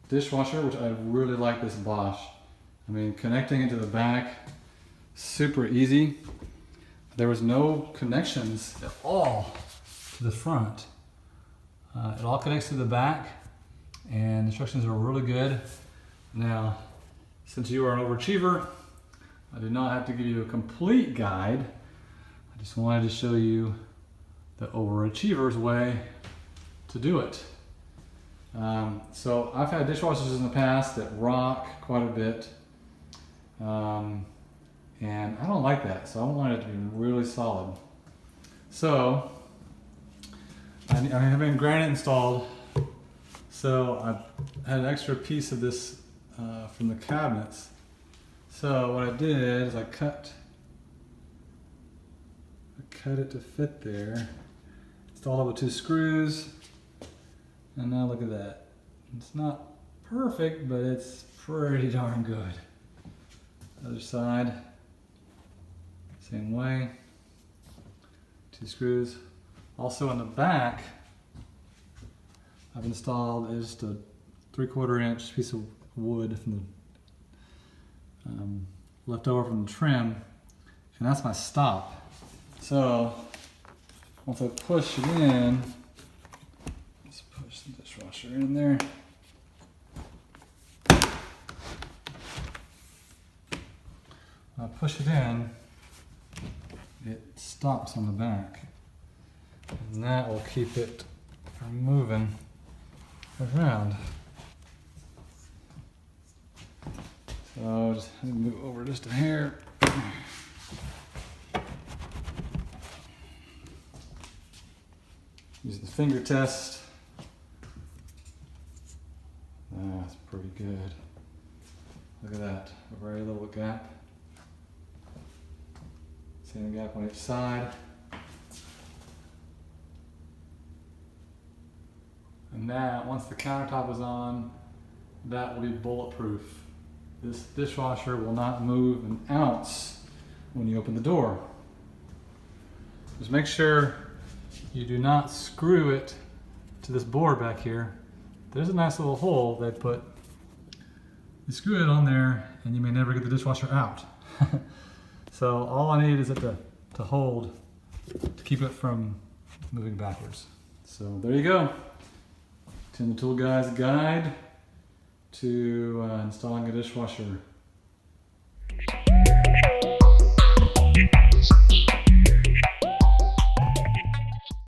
dishwasher, which I really like this Bosch. I mean, connecting it to the back, super easy. There was no connections at all to the front. It all connects to the back, and the instructions are really good. Now, since you are an overachiever, I do not have to give you a complete guide. I just wanted to show you the overachiever's way to do it. So I've had dishwashers in the past that rock quite a bit, and I don't like that, so I want it to be really solid. So I have been granite installed, so I had an extra piece of this from the cabinets. So what I did is I cut it to fit there, installed it with 2 screws, and now look at that. It's not perfect, but it's pretty darn good. Other side, same way, 2 screws. Also in the back, I've installed just a 3/4 inch piece of wood from the left over from the trim, and that's my stop. So once I push it in, let's push the dishwasher in there. When I push it in, it stops on the back, and that will keep it from moving around. So just move over just a hair. Use the finger test. That's pretty good. Look at that, a very little gap. Same gap on each side. And now, once the countertop is on, that will be bulletproof. This dishwasher will not move an ounce when you open the door. Just make sure you do not screw it to this board back here. There's a nice little hole they put. You screw it on there and you may never get the dishwasher out. So all I need is it to hold to keep it from moving backwards. So there you go. Tim the Tool Guy's guide to installing a dishwasher.